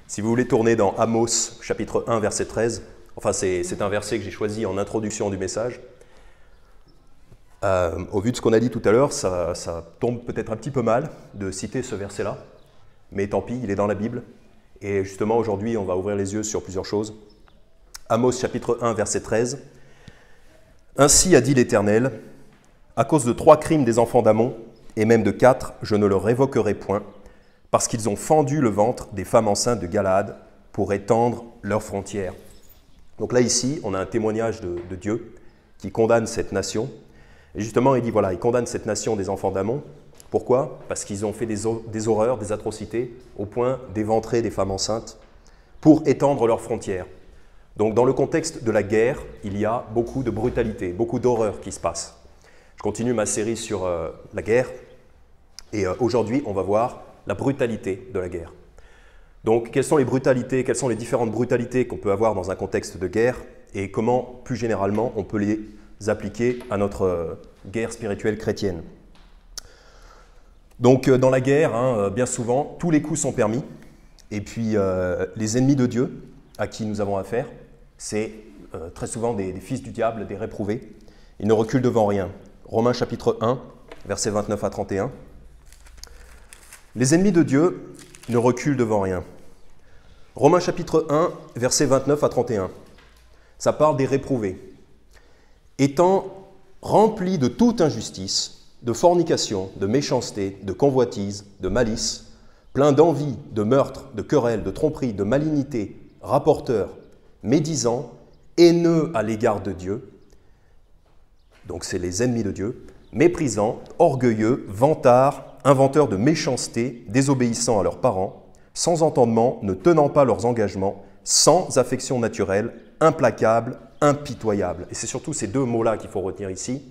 Si vous voulez tourner dans Amos, chapitre 1, verset 13, enfin c'est un verset que j'ai choisi en introduction du message. Au vu de ce qu'on a dit tout à l'heure, ça tombe peut-être un petit peu mal de citer ce verset-là, mais tant pis, il est dans la Bible. Et justement, aujourd'hui, on va ouvrir les yeux sur plusieurs choses. Amos, chapitre 1, verset 13. « Ainsi a dit l'Éternel, à cause de 3 crimes des enfants d'Ammon, et même de 4, je ne leur révoquerai point, parce qu'ils ont fendu le ventre des femmes enceintes de Galaad pour étendre leurs frontières. » Donc là, ici, on a un témoignage de Dieu qui condamne cette nation. Et justement, il dit, voilà, il condamne cette nation des enfants d'Ammon. Pourquoi? Parce qu'ils ont fait des horreurs, des atrocités, au point d'éventrer des femmes enceintes pour étendre leurs frontières. Donc dans le contexte de la guerre, il y a beaucoup de brutalité, beaucoup d'horreur qui se passe. Je continue ma série sur la guerre, et aujourd'hui, on va voir la brutalité de la guerre. Donc, quelles sont les brutalités, quelles sont les différentes brutalités qu'on peut avoir dans un contexte de guerre et comment, plus généralement, on peut les appliquer à notre guerre spirituelle chrétienne. Donc, dans la guerre, bien souvent, tous les coups sont permis. Et puis, les ennemis de Dieu à qui nous avons affaire, c'est très souvent des fils du diable, des réprouvés. Ils ne reculent devant rien. Romains chapitre 1, versets 29 à 31. Les ennemis de Dieu ne reculent devant rien. Romains chapitre 1, versets 29 à 31. Ça parle des réprouvés. Étant remplis de toute injustice, de fornication, de méchanceté, de convoitise, de malice, pleins d'envie, de meurtre, de querelle, de tromperie, de malignité, rapporteurs, médisants, haineux à l'égard de Dieu, donc c'est les ennemis de Dieu, méprisants, orgueilleux, vantards, inventeurs de méchanceté, désobéissant à leurs parents, sans entendement, ne tenant pas leurs engagements, sans affection naturelle, implacables, impitoyables. Et c'est surtout ces deux mots-là qu'il faut retenir ici,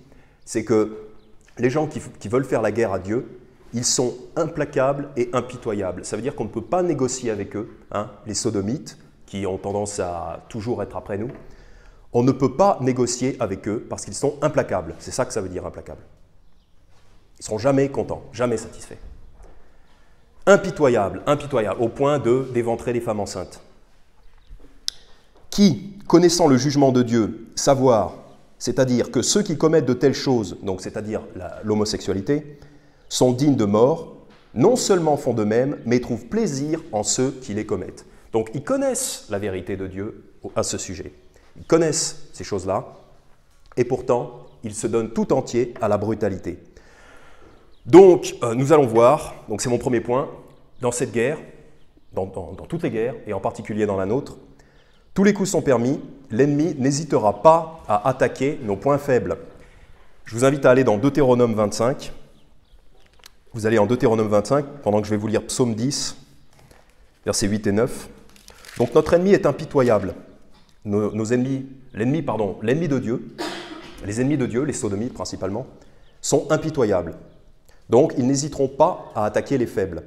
c'est que les gens qui veulent faire la guerre à Dieu, ils sont implacables et impitoyables. Ça veut dire qu'on ne peut pas négocier avec eux, les sodomites, qui ont tendance à toujours être après nous. On ne peut pas négocier avec eux parce qu'ils sont implacables. C'est ça que ça veut dire, implacable. Ils ne seront jamais contents, jamais satisfaits. Impitoyable, impitoyable, au point d'éventrer les femmes enceintes. Qui, connaissant le jugement de Dieu, savoir, c'est-à-dire que ceux qui commettent de telles choses, donc c'est-à-dire l'homosexualité, sont dignes de mort, non seulement font de même, mais trouvent plaisir en ceux qui les commettent. Donc ils connaissent la vérité de Dieu à ce sujet. Ils connaissent ces choses-là, et pourtant, ils se donnent tout entier à la brutalité. Donc, nous allons voir, donc c'est mon premier point, dans cette guerre, dans toutes les guerres, et en particulier dans la nôtre, tous les coups sont permis, l'ennemi n'hésitera pas à attaquer nos points faibles. Je vous invite à aller dans Deutéronome 25. Vous allez en Deutéronome 25, pendant que je vais vous lire Psaume 10, versets 8 et 9. Donc notre ennemi est impitoyable. L'ennemi de Dieu, les ennemis de Dieu, les sodomites principalement, sont impitoyables. Donc, ils n'hésiteront pas à attaquer les faibles.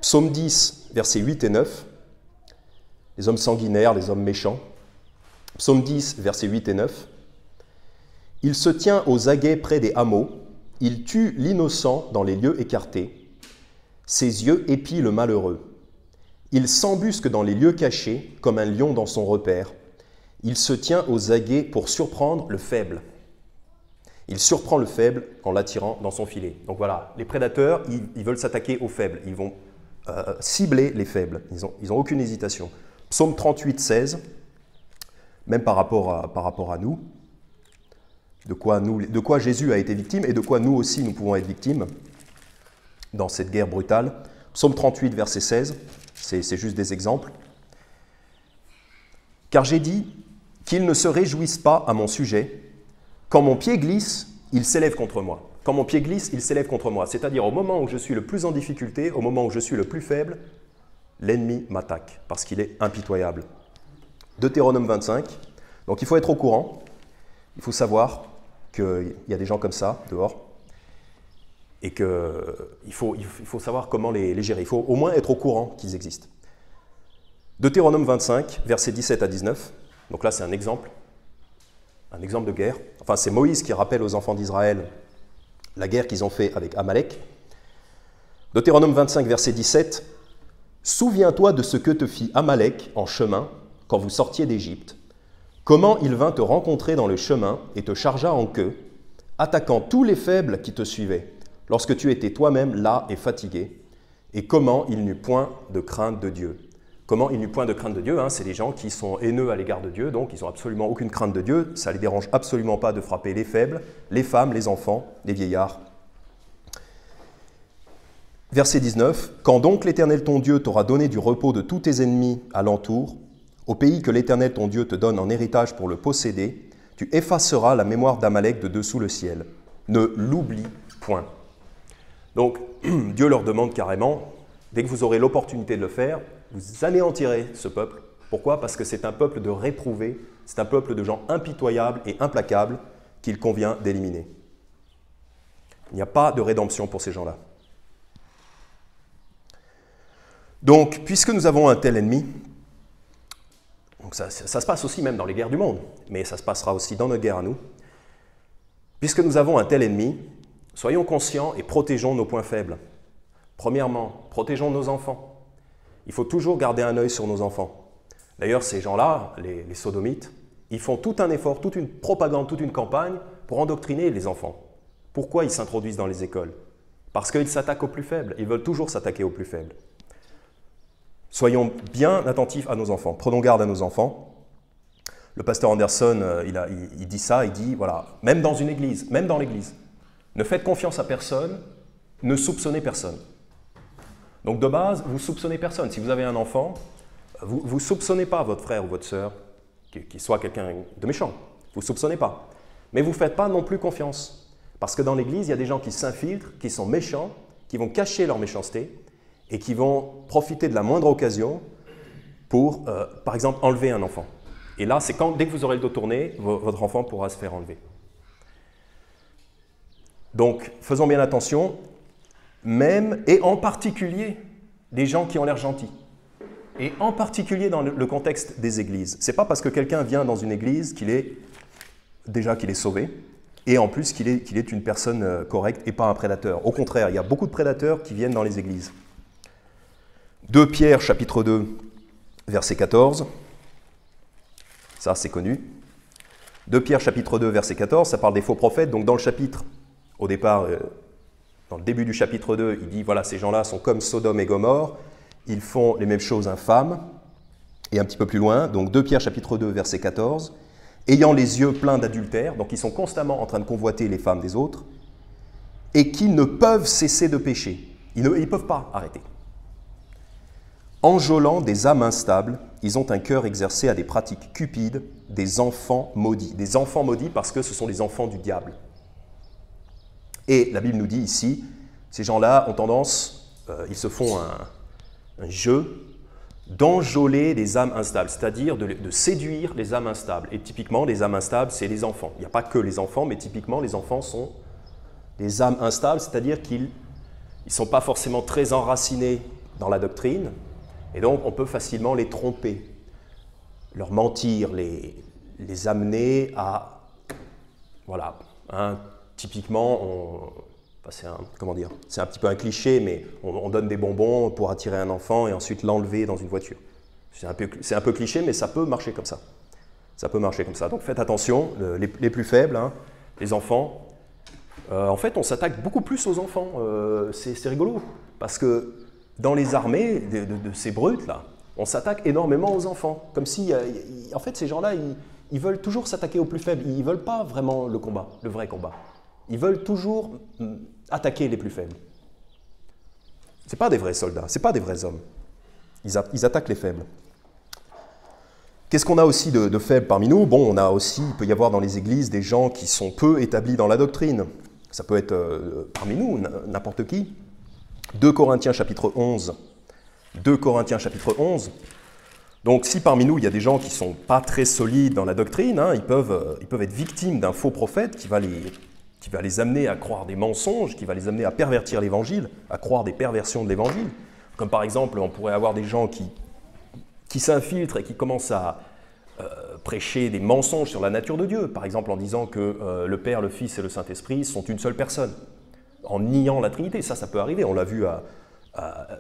Psaume 10, versets 8 et 9, les hommes sanguinaires, les hommes méchants. Psaume 10, versets 8 et 9. Il se tient aux aguets près des hameaux, il tue l'innocent dans les lieux écartés, ses yeux épient le malheureux. Il s'embusque dans les lieux cachés, comme un lion dans son repère. Il se tient aux aguets pour surprendre le faible. Il surprend le faible en l'attirant dans son filet. Donc voilà, les prédateurs, ils veulent s'attaquer aux faibles. Ils vont cibler les faibles. Ils n'ont aucune hésitation. Psaume 38, 16, même par rapport à nous, de quoi Jésus a été victime et de quoi nous aussi nous pouvons être victimes dans cette guerre brutale. Psaume 38, verset 16, c'est juste des exemples. « Car j'ai dit qu'ils ne se réjouissent pas à mon sujet. Quand mon pied glisse, il s'élève contre moi. » Quand mon pied glisse, il s'élève contre moi. C'est-à-dire au moment où je suis le plus en difficulté, au moment où je suis le plus faible, l'ennemi m'attaque parce qu'il est impitoyable. Deutéronome 25. Donc il faut être au courant. Il faut savoir qu'il y a des gens comme ça dehors et qu'il faut savoir comment les gérer. Il faut au moins être au courant qu'ils existent. Deutéronome 25, versets 17 à 19. Donc là, c'est un exemple de guerre. Enfin, c'est Moïse qui rappelle aux enfants d'Israël la guerre qu'ils ont fait avec Amalek. Deutéronome 25, verset 17. Souviens-toi de ce que te fit Amalek en chemin quand vous sortiez d'Égypte, comment il vint te rencontrer dans le chemin et te chargea en queue, attaquant tous les faibles qui te suivaient, lorsque tu étais toi-même las et fatigué, et comment il n'eut point de crainte de Dieu. Comment il n'eut point de crainte de Dieu, c'est des gens qui sont haineux à l'égard de Dieu, donc ils n'ont absolument aucune crainte de Dieu, ça ne les dérange absolument pas de frapper les faibles, les femmes, les enfants, les vieillards. Verset 19, « Quand donc l'Éternel ton Dieu t'aura donné du repos de tous tes ennemis alentour, au pays que l'Éternel ton Dieu te donne en héritage pour le posséder, tu effaceras la mémoire d'Amalek de dessous le ciel. Ne l'oublie point. » Donc, Dieu leur demande carrément, dès que vous aurez l'opportunité de le faire, vous anéantirez ce peuple. Pourquoi? Parce que c'est un peuple de réprouvés, c'est un peuple de gens impitoyables et implacables qu'il convient d'éliminer. Il n'y a pas de rédemption pour ces gens-là. Donc, puisque nous avons un tel ennemi, donc ça se passe aussi même dans les guerres du monde, mais ça se passera aussi dans notre guerre à nous, puisque nous avons un tel ennemi, soyons conscients et protégeons nos points faibles. Premièrement, protégeons nos enfants. Il faut toujours garder un œil sur nos enfants. D'ailleurs, ces gens-là, les sodomites, ils font tout un effort, toute une propagande, toute une campagne pour endoctriner les enfants. Pourquoi ils s'introduisent dans les écoles? Parce qu'ils s'attaquent aux plus faibles. Ils veulent toujours s'attaquer aux plus faibles. Soyons bien attentifs à nos enfants. Prenons garde à nos enfants. Le pasteur Anderson, il dit ça, il dit, voilà, même dans une église, même dans l'église, ne faites confiance à personne, ne soupçonnez personne. Donc de base, vous ne soupçonnez personne. Si vous avez un enfant, vous ne soupçonnez pas votre frère ou votre sœur qui soit quelqu'un de méchant. Vous ne soupçonnez pas. Mais vous ne faites pas non plus confiance. Parce que dans l'église, il y a des gens qui s'infiltrent, qui sont méchants, qui vont cacher leur méchanceté et qui vont profiter de la moindre occasion pour, par exemple, enlever un enfant. Et là, c'est dès que vous aurez le dos tourné, votre enfant pourra se faire enlever. Donc, faisons bien attention, même et en particulier des gens qui ont l'air gentils. Et en particulier dans le contexte des églises. Ce n'est pas parce que quelqu'un vient dans une église qu'il est sauvé, et en plus qu'il est une personne correcte et pas un prédateur. Au contraire, il y a beaucoup de prédateurs qui viennent dans les églises. 2 Pierre, chapitre 2, verset 14. Ça, c'est connu. 2 Pierre, chapitre 2, verset 14, ça parle des faux prophètes. Donc dans le chapitre, au départ, dans le début du chapitre 2, il dit, voilà, ces gens-là sont comme Sodome et Gomorrhe, ils font les mêmes choses infâmes. Et un petit peu plus loin, donc 2 Pierre, chapitre 2, verset 14, ayant les yeux pleins d'adultère, donc ils sont constamment en train de convoiter les femmes des autres, et qui ne peuvent cesser de pécher. Ils ne peuvent pas arrêter. Enjôlant des âmes instables, ils ont un cœur exercé à des pratiques cupides, des enfants maudits. Des enfants maudits parce que ce sont les enfants du diable. Et la Bible nous dit ici, ces gens-là ont tendance, ils se font un jeu d'enjôler des âmes instables, c'est-à-dire de séduire les âmes instables. Et typiquement, les âmes instables, c'est les enfants. Il n'y a pas que les enfants, mais typiquement, les enfants sont des âmes instables, c'est-à-dire qu'ils ne sont pas forcément très enracinés dans la doctrine, et donc on peut facilement les tromper, leur mentir, les amener à... Voilà, typiquement, c'est un petit peu un cliché, mais on donne des bonbons pour attirer un enfant et ensuite l'enlever dans une voiture. C'est un peu cliché, mais ça peut marcher comme ça. Ça peut marcher comme ça. Donc faites attention, les plus faibles, les enfants. En fait, on s'attaque beaucoup plus aux enfants. C'est rigolo, parce que dans les armées de ces brutes-là, on s'attaque énormément aux enfants. Comme si, en fait, ces gens-là, ils veulent toujours s'attaquer aux plus faibles. Ils ne veulent pas vraiment le combat, le vrai combat. Ils veulent toujours attaquer les plus faibles. Ce n'est pas des vrais soldats, ce n'est pas des vrais hommes. Ils attaquent les faibles. Qu'est-ce qu'on a aussi de faibles parmi nous? Bon, il peut y avoir dans les églises des gens qui sont peu établis dans la doctrine. Ça peut être parmi nous, n'importe qui. 2 Corinthiens chapitre 11. 2 Corinthiens chapitre 11. Donc si parmi nous, il y a des gens qui ne sont pas très solides dans la doctrine, ils peuvent être victimes d'un faux prophète qui va les amener à croire des mensonges, qui va les amener à pervertir l'évangile, à croire des perversions de l'évangile. Comme par exemple, on pourrait avoir des gens qui s'infiltrent et qui commencent à prêcher des mensonges sur la nature de Dieu, par exemple en disant que le Père, le Fils et le Saint-Esprit sont une seule personne, en niant la Trinité. Ça peut arriver, on l'a vu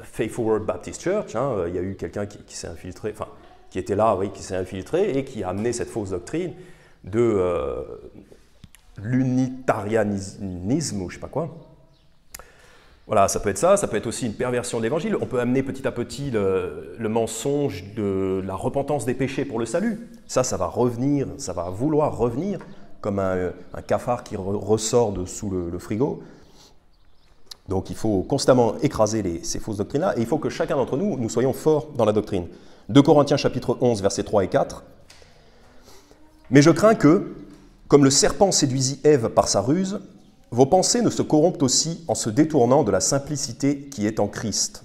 Faithful Word Baptist Church, hein, il y a eu quelqu'un qui s'est infiltré, enfin, qui était là, oui, qui s'est infiltré et qui a amené cette fausse doctrine de l'unitarianisme ou je ne sais pas quoi. Voilà, ça peut être ça, ça peut être aussi une perversion de l'évangile. On peut amener petit à petit le mensonge de la repentance des péchés pour le salut. Ça va revenir, ça va vouloir revenir comme un cafard qui ressort de sous le frigo. Donc il faut constamment écraser ces fausses doctrines-là et il faut que chacun d'entre nous, nous soyons forts dans la doctrine. 2 Corinthiens chapitre 11, versets 3 et 4. « Mais je crains que, comme le serpent séduisit Ève par sa ruse, vos pensées ne se corrompent aussi en se détournant de la simplicité qui est en Christ.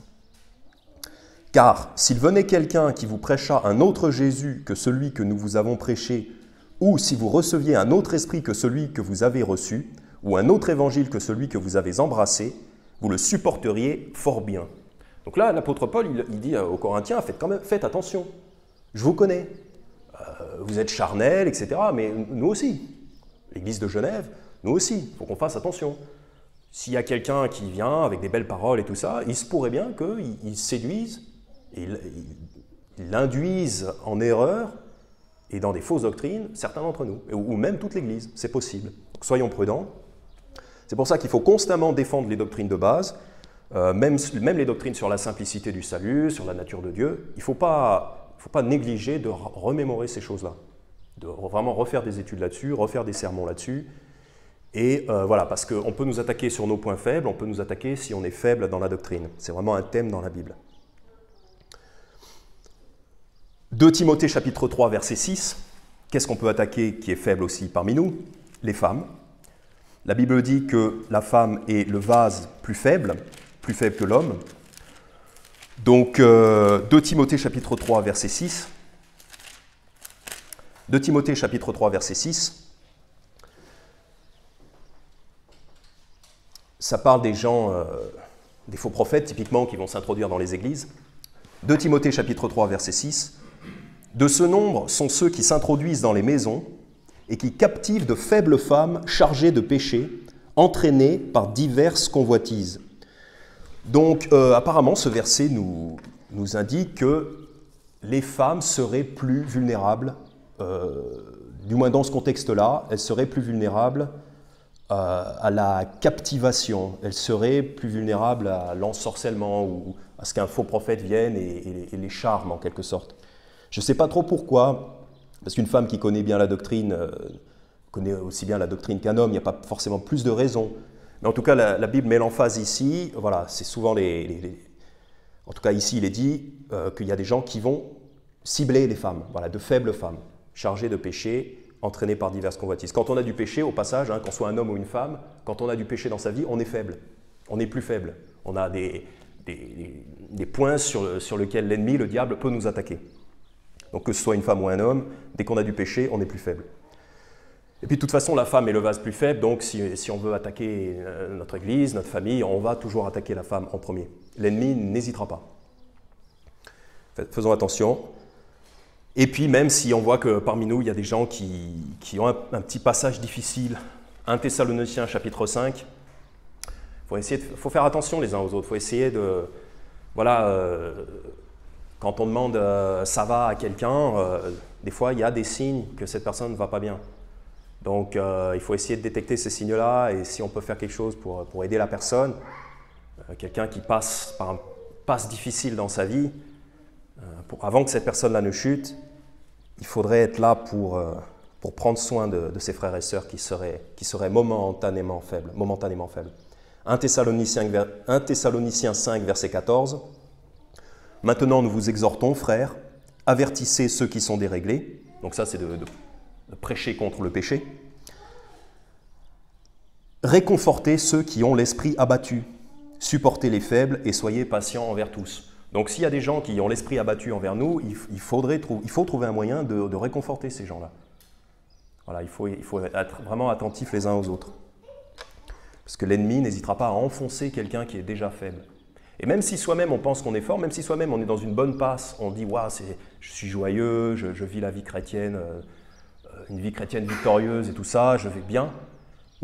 Car s'il venait quelqu'un qui vous prêcha un autre Jésus que celui que nous vous avons prêché, ou si vous receviez un autre esprit que celui que vous avez reçu, ou un autre évangile que celui que vous avez embrassé, vous le supporteriez fort bien. » Donc là, l'apôtre Paul, il dit aux Corinthiens, faites attention, je vous connais, vous êtes charnels, etc., mais nous aussi, l'Église de Genève, nous aussi, il faut qu'on fasse attention. S'il y a quelqu'un qui vient avec des belles paroles et tout ça, il se pourrait bien qu'il séduise, il induise en erreur et dans des fausses doctrines certains d'entre nous, ou même toute l'Église, c'est possible. Donc soyons prudents. C'est pour ça qu'il faut constamment défendre les doctrines de base, même les doctrines sur la simplicité du salut, sur la nature de Dieu. Il ne faut pas négliger de remémorer ces choses-là, de vraiment refaire des études là-dessus, refaire des sermons là-dessus. Et voilà, parce qu'on peut nous attaquer sur nos points faibles, on peut nous attaquer si on est faible dans la doctrine. C'est vraiment un thème dans la Bible. 2 Timothée chapitre 3, verset 6. Qu'est-ce qu'on peut attaquer qui est faible aussi parmi nous? Les femmes. La Bible dit que la femme est le vase plus faible que l'homme. Donc 2 Timothée chapitre 3, verset 6. 2 Timothée chapitre 3, verset 6. Ça parle des gens, des faux prophètes typiquement qui vont s'introduire dans les églises. 2 Timothée chapitre 3 verset 6. De ce nombre sont ceux qui s'introduisent dans les maisons et qui captivent de faibles femmes chargées de péché, entraînées par diverses convoitises. Donc apparemment ce verset nous indique que les femmes seraient plus vulnérables, du moins dans ce contexte-là, elles seraient plus vulnérables à la captivation, elle serait plus vulnérable à l'ensorcellement ou à ce qu'un faux prophète vienne et les charme en quelque sorte. Je ne sais pas trop pourquoi, parce qu'une femme qui connaît bien la doctrine, connaît aussi bien la doctrine qu'un homme, il n'y a pas forcément plus de raisons. Mais en tout cas, la Bible met l'emphase ici, voilà, c'est souvent en tout cas ici il est dit qu'il y a des gens qui vont cibler les femmes, voilà, de faibles femmes, chargées de péché, entraîné par diverses convoitises. Quand on a du péché, au passage, hein, qu'on soit un homme ou une femme, quand on a du péché dans sa vie, on est faible. On est plus faible. On a des points sur lesquels l'ennemi, le diable, peut nous attaquer. Donc que ce soit une femme ou un homme, dès qu'on a du péché, on est plus faible. Et puis de toute façon, la femme est le vase plus faible, donc si on veut attaquer notre église, notre famille, on va toujours attaquer la femme en premier. L'ennemi n'hésitera pas. Faisons attention. Et puis même si on voit que parmi nous, il y a des gens qui ont un petit passage difficile, 1 Thessaloniciens chapitre 5, faut faire attention les uns aux autres, il faut essayer de... Voilà, quand on demande ça va à quelqu'un, des fois il y a des signes que cette personne ne va pas bien. Donc il faut essayer de détecter ces signes-là et si on peut faire quelque chose pour aider la personne, quelqu'un qui passe par un passe difficile dans sa vie, avant que cette personne-là ne chute, il faudrait être là pour prendre soin de ses frères et sœurs qui seraient momentanément faibles. 1 Thessaloniciens 5, verset 14. « Maintenant, nous vous exhortons, frères, avertissez ceux qui sont déréglés. » Donc ça, c'est de prêcher contre le péché. « Réconfortez ceux qui ont l'esprit abattu. Supportez les faibles et soyez patients envers tous. » Donc s'il y a des gens qui ont l'esprit abattu envers nous, il faut trouver un moyen de réconforter ces gens-là. Voilà, il faut être vraiment attentifs les uns aux autres. Parce que l'ennemi n'hésitera pas à enfoncer quelqu'un qui est déjà faible. Et même si soi-même on pense qu'on est fort, même si soi-même on est dans une bonne passe, on dit « Waouh, je suis joyeux, je vis la vie chrétienne, une vie chrétienne victorieuse et tout ça, je vais bien ».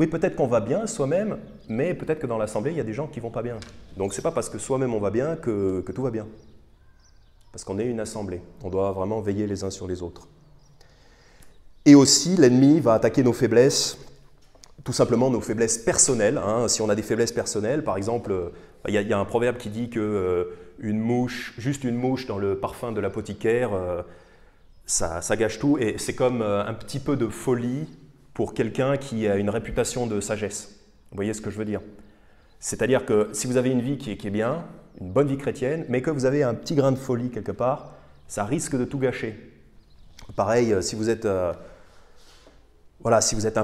Oui, peut-être qu'on va bien soi-même, mais peut-être que dans l'assemblée, il y a des gens qui ne vont pas bien. Donc, ce n'est pas parce que soi-même on va bien que tout va bien. Parce qu'on est une assemblée. On doit vraiment veiller les uns sur les autres. Et aussi, l'ennemi va attaquer nos faiblesses, tout simplement nos faiblesses personnelles. Hein. Si on a des faiblesses personnelles, par exemple, il y a un proverbe qui dit que juste une mouche dans le parfum de l'apothicaire, ça gâche tout. Et c'est comme un petit peu de folie pour quelqu'un qui a une réputation de sagesse. Vous voyez ce que je veux dire? C'est-à-dire que si vous avez une vie qui est bien, une bonne vie chrétienne, mais que vous avez un petit grain de folie quelque part, ça risque de tout gâcher. Pareil, si vous êtes un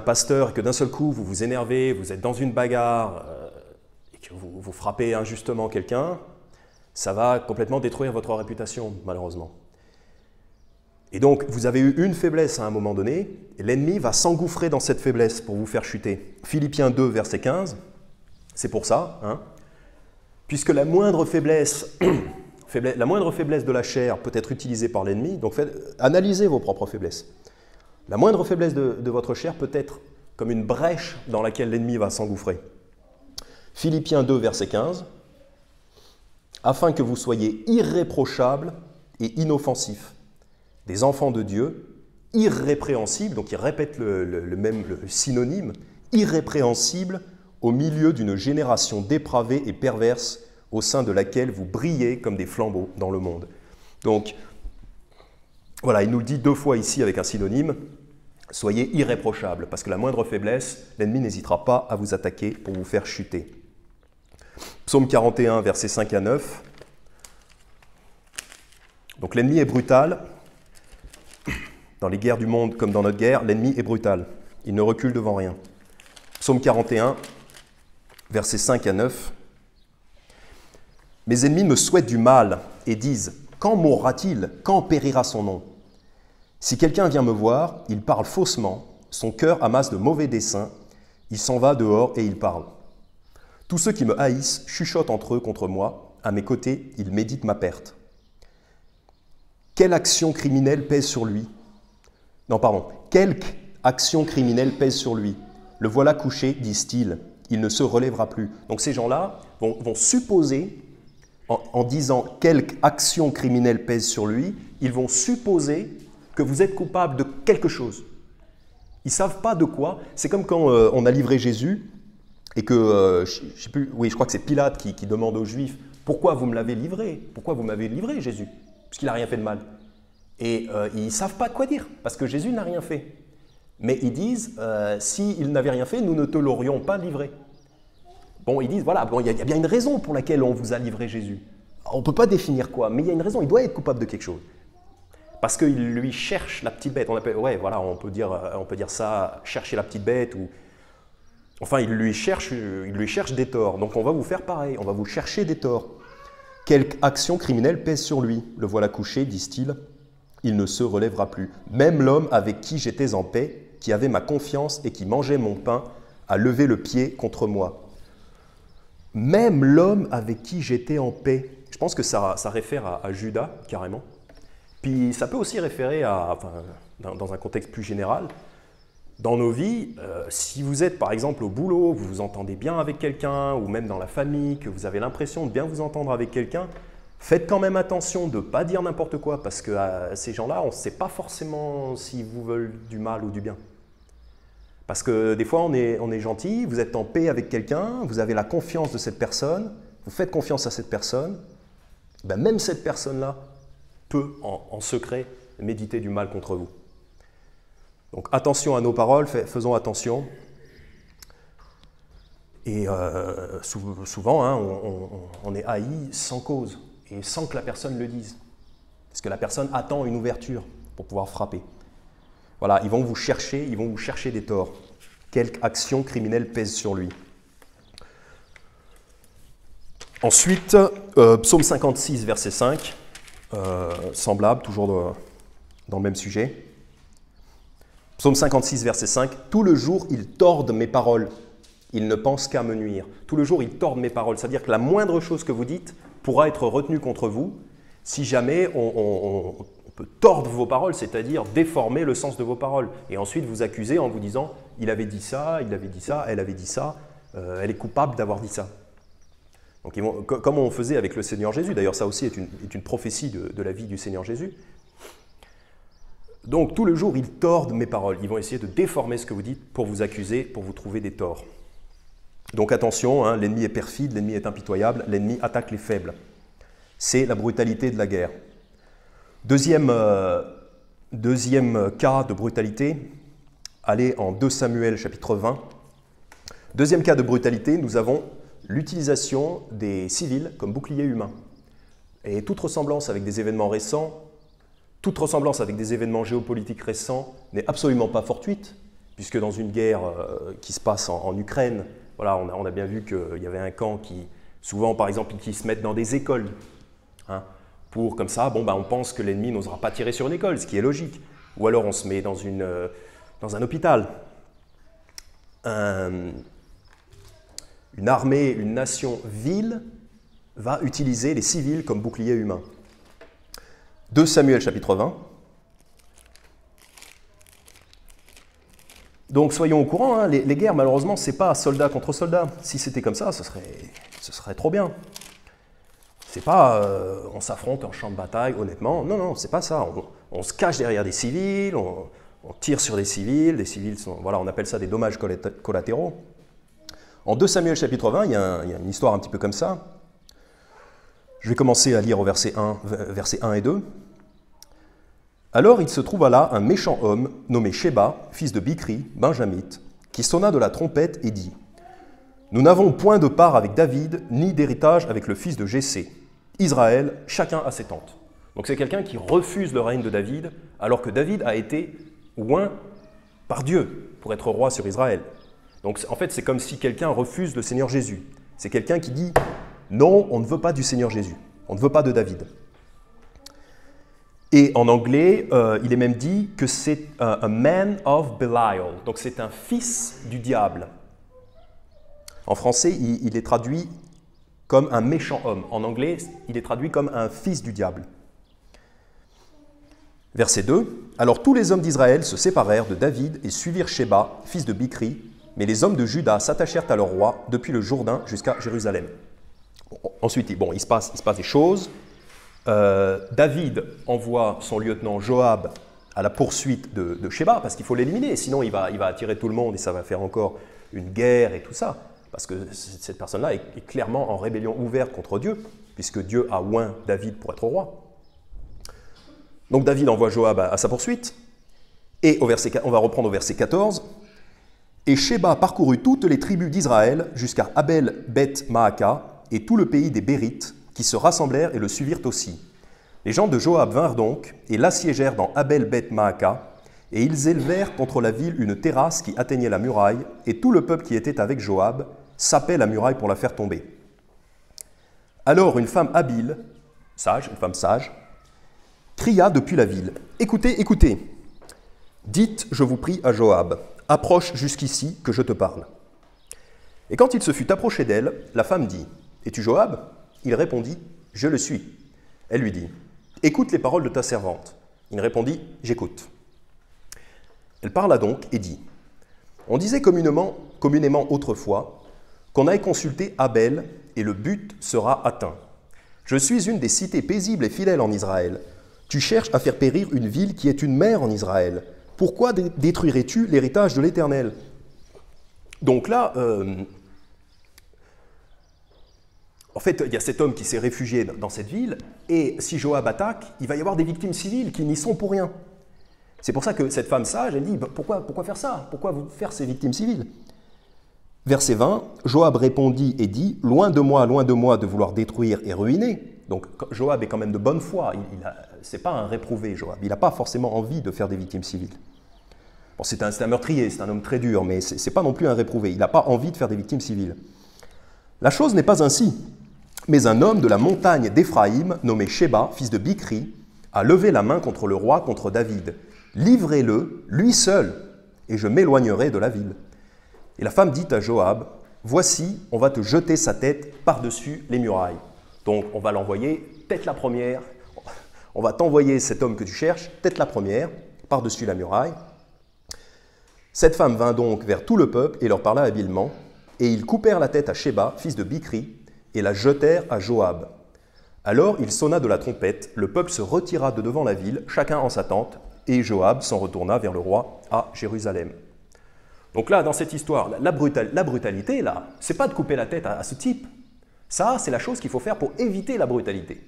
pasteur et que d'un seul coup vous vous énervez, vous êtes dans une bagarre et que vous frappez injustement quelqu'un, ça va complètement détruire votre réputation, malheureusement. Et donc, vous avez eu une faiblesse à un moment donné, et l'ennemi va s'engouffrer dans cette faiblesse pour vous faire chuter. Philippiens 2, verset 15, c'est pour ça, hein, puisque la moindre faiblesse de la chair peut être utilisée par l'ennemi, donc analysez vos propres faiblesses. La moindre faiblesse de votre chair peut être comme une brèche dans laquelle l'ennemi va s'engouffrer. Philippiens 2, verset 15, afin que vous soyez irréprochables et inoffensifs, des enfants de Dieu, irrépréhensibles, donc il répète le synonyme, irrépréhensibles au milieu d'une génération dépravée et perverse au sein de laquelle vous brillez comme des flambeaux dans le monde. Donc, voilà, il nous le dit 2 fois ici avec un synonyme, soyez irréprochables, parce que la moindre faiblesse, l'ennemi n'hésitera pas à vous attaquer pour vous faire chuter. Psaume 41, versets 5 à 9. Donc l'ennemi est brutal. Dans les guerres du monde comme dans notre guerre, l'ennemi est brutal. Il ne recule devant rien. Psaume 41, versets 5 à 9. Mes ennemis me souhaitent du mal et disent « Quand mourra-t-il? Quand périra son nom ?» Si quelqu'un vient me voir, il parle faussement, son cœur amasse de mauvais desseins, il s'en va dehors et il parle. Tous ceux qui me haïssent chuchotent entre eux contre moi, à mes côtés, ils méditent ma perte. Quelle action criminelle pèse sur lui? Quelque action criminelle pèse sur lui. Le voilà couché, disent-ils, il ne se relèvera plus. Donc ces gens-là vont supposer, en disant quelque action criminelle pèse sur lui, ils vont supposer que vous êtes coupable de quelque chose. Ils ne savent pas de quoi. C'est comme quand on a livré Jésus et que, je crois que c'est Pilate qui demande aux Juifs « Pourquoi vous me l'avez livré? Pourquoi vous m'avez livré, Jésus ?» Parce qu'il n'a rien fait de mal. Et ils ne savent pas quoi dire, parce que Jésus n'a rien fait. Mais ils disent s'il n'avait rien fait, nous ne te l'aurions pas livré. Bon, ils disent voilà, bon, y a bien une raison pour laquelle on vous a livré Jésus. On ne peut pas définir quoi, mais il y a une raison, il doit être coupable de quelque chose. Parce qu'il lui cherche la petite bête. On peut dire ça, chercher la petite bête, ou enfin, il lui cherche des torts. Donc on va vous faire pareil, on va vous chercher des torts. Quelque action criminelle pèse sur lui. Le voilà couché, disent-ils. Il ne se relèvera plus. Même l'homme avec qui j'étais en paix, qui avait ma confiance et qui mangeait mon pain, a levé le pied contre moi. Même l'homme avec qui j'étais en paix. Je pense que ça réfère à Judas, carrément. Puis ça peut aussi référer dans un contexte plus général. Dans nos vies, si vous êtes par exemple au boulot, vous vous entendez bien avec quelqu'un, ou même dans la famille, que vous avez l'impression de bien vous entendre avec quelqu'un, faites quand même attention de ne pas dire n'importe quoi, parce que ces gens-là, on ne sait pas forcément s'ils vous veulent du mal ou du bien. Parce que des fois, on est gentil, vous êtes en paix avec quelqu'un, vous avez la confiance de cette personne, vous faites confiance à cette personne, ben même cette personne-là peut, en secret, méditer du mal contre vous. Donc attention à nos paroles, faisons attention. Et souvent, hein, on est haï sans cause et sans que la personne le dise. Parce que la personne attend une ouverture pour pouvoir frapper. Voilà, ils vont vous chercher des torts. Quelque action criminelle pèse sur lui. Ensuite, psaume 56, verset 5, semblable, toujours dans le même sujet. Psaume 56, verset 5, « Tout le jour, ils tordent mes paroles. Ils ne pensent qu'à me nuire. » Tout le jour, ils tordent mes paroles. C'est-à-dire que la moindre chose que vous dites pourra être retenue contre vous si jamais on peut tordre vos paroles, c'est-à-dire déformer le sens de vos paroles. Et ensuite vous accuser en vous disant « il avait dit ça, elle avait dit ça, elle est coupable d'avoir dit ça ». Donc, comme on faisait avec le Seigneur Jésus, d'ailleurs ça aussi est une prophétie de la vie du Seigneur Jésus. Donc tout le jour, ils tordent mes paroles, ils vont essayer de déformer ce que vous dites pour vous accuser, pour vous trouver des torts. Donc attention, hein, l'ennemi est perfide, l'ennemi est impitoyable, l'ennemi attaque les faibles. C'est la brutalité de la guerre. Deuxième cas de brutalité, allez en 2 Samuel chapitre 20. Deuxième cas de brutalité, nous avons l'utilisation des civils comme bouclier humain. Et toute ressemblance avec des événements récents, toute ressemblance avec des événements géopolitiques récents n'est absolument pas fortuite, puisque dans une guerre qui se passe en Ukraine, voilà, on a bien vu qu'il y avait un camp qui, souvent par exemple, qui se mettent dans des écoles, hein, pour comme ça, on pense que l'ennemi n'osera pas tirer sur une école, ce qui est logique. Ou alors on se met dans un hôpital. Une armée, une nation vile va utiliser les civils comme bouclier humain. 2 Samuel chapitre 20. Donc soyons au courant, hein, les guerres malheureusement ce n'est pas soldat contre soldat. Si c'était comme ça, ce serait trop bien. C'est pas on s'affronte en champ de bataille, honnêtement. Non, c'est pas ça. On se cache derrière des civils, on tire sur des civils sont, voilà, on appelle ça des dommages collatéraux. En 2 Samuel chapitre 20, il y a une histoire un petit peu comme ça. Je vais commencer à lire au verset 1 et 2. Alors il se trouva là un méchant homme nommé Sheba, fils de Bichri, benjamite, qui sonna de la trompette et dit « Nous n'avons point de part avec David, ni d'héritage avec le fils de Jessé. Israël, chacun a ses tentes. » Donc c'est quelqu'un qui refuse le règne de David, alors que David a été oint par Dieu pour être roi sur Israël. Donc en fait, c'est comme si quelqu'un refuse le Seigneur Jésus. C'est quelqu'un qui dit « Non, on ne veut pas du Seigneur Jésus, on ne veut pas de David. » Et en anglais, il est même dit que c'est un man of Belial, donc c'est un fils du diable. En français, il est traduit comme un méchant homme. En anglais, il est traduit comme un fils du diable. Verset 2. Alors tous les hommes d'Israël se séparèrent de David et suivirent Sheba, fils de Bichri, mais les hommes de Juda s'attachèrent à leur roi depuis le Jourdain jusqu'à Jérusalem. Ensuite, il se passe des choses. David envoie son lieutenant Joab à la poursuite de Sheba, parce qu'il faut l'éliminer, sinon il va attirer tout le monde et ça va faire encore une guerre et tout ça. Parce que cette personne-là est clairement en rébellion ouverte contre Dieu, puisque Dieu a oint David pour être roi. Donc David envoie Joab à sa poursuite, et on va reprendre au verset 14. Et Sheba parcourut toutes les tribus d'Israël jusqu'à Abel-Beth-Maaka et tout le pays des Bérites, qui se rassemblèrent et le suivirent aussi. Les gens de Joab vinrent donc et l'assiégèrent dans Abel-Beth-Maaka, et ils élevèrent contre la ville une terrasse qui atteignait la muraille, et tout le peuple qui était avec Joab sapait la muraille pour la faire tomber. Alors une femme habile, une femme sage, cria depuis la ville, « Écoutez, écoutez, dites, je vous prie, à Joab, approche jusqu'ici que je te parle. » Et quand il se fut approché d'elle, la femme dit, « Es-tu Joab ?» Il répondit, « Je le suis. » Elle lui dit, « Écoute les paroles de ta servante. » Il répondit, « J'écoute. » Elle parla donc et dit, « On disait communément autrefois qu'on aille consulter Abel et le but sera atteint. Je suis une des cités paisibles et fidèles en Israël. Tu cherches à faire périr une ville qui est une mère en Israël. Pourquoi détruirais-tu l'héritage de l'Éternel ?» Donc là, en fait, il y a cet homme qui s'est réfugié dans cette ville, et si Joab attaque, il va y avoir des victimes civiles qui n'y sont pour rien. C'est pour ça que cette femme sage, elle dit, pourquoi faire ça? Pourquoi vous faire ces victimes civiles? Verset 20, Joab répondit et dit, loin de moi de vouloir détruire et ruiner. Donc Joab est quand même de bonne foi, ce n'est pas un réprouvé, Joab, il n'a pas forcément envie de faire des victimes civiles. Bon, c'est un meurtrier, c'est un homme très dur, mais ce n'est pas non plus un réprouvé, il n'a pas envie de faire des victimes civiles. La chose n'est pas ainsi, mais un homme de la montagne d'Éphraïm, nommé Sheba, fils de Bichri, a levé la main contre le roi, contre David. Livrez-le, lui seul, et je m'éloignerai de la ville. Et la femme dit à Joab, voici, on va te jeter sa tête par-dessus les murailles. Donc on va l'envoyer tête la première, on va t'envoyer cet homme que tu cherches, tête la première, par-dessus la muraille. Cette femme vint donc vers tout le peuple et leur parla habilement, et ils coupèrent la tête à Sheba, fils de Bichri, et la jetèrent à Joab. Alors il sonna de la trompette, le peuple se retira de devant la ville, chacun en sa tente, et Joab s'en retourna vers le roi à Jérusalem. Donc là, dans cette histoire, la brutalité, là, c'est pas de couper la tête à ce type. Ça, c'est la chose qu'il faut faire pour éviter la brutalité.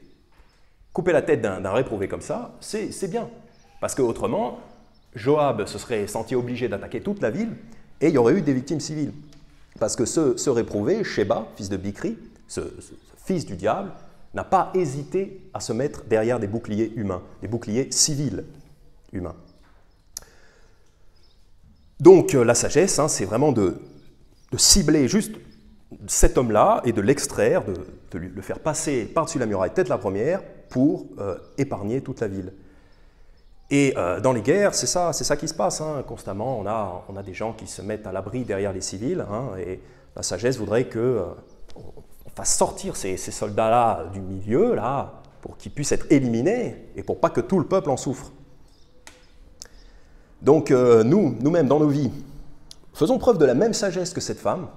Couper la tête d'un réprouvé comme ça, c'est bien. Parce qu'autrement, Joab se serait senti obligé d'attaquer toute la ville, et il y aurait eu des victimes civiles. Parce que ce réprouvé, Sheba, fils de Bichri, ce fils du diable, n'a pas hésité à se mettre derrière des boucliers humains, des boucliers civils humains. Donc la sagesse, c'est vraiment de cibler juste cet homme-là et de l'extraire, de le faire passer par-dessus la muraille, tête la première, pour épargner toute la ville. Et dans les guerres, c'est ça qui se passe. Constamment, on a des gens qui se mettent à l'abri derrière les civils, et la sagesse voudrait qu'on fasse sortir ces soldats-là du milieu, là, pour qu'ils puissent être éliminés, et pour pas que tout le peuple en souffre. Donc nous-mêmes, dans nos vies, faisons preuve de la même sagesse que cette femme,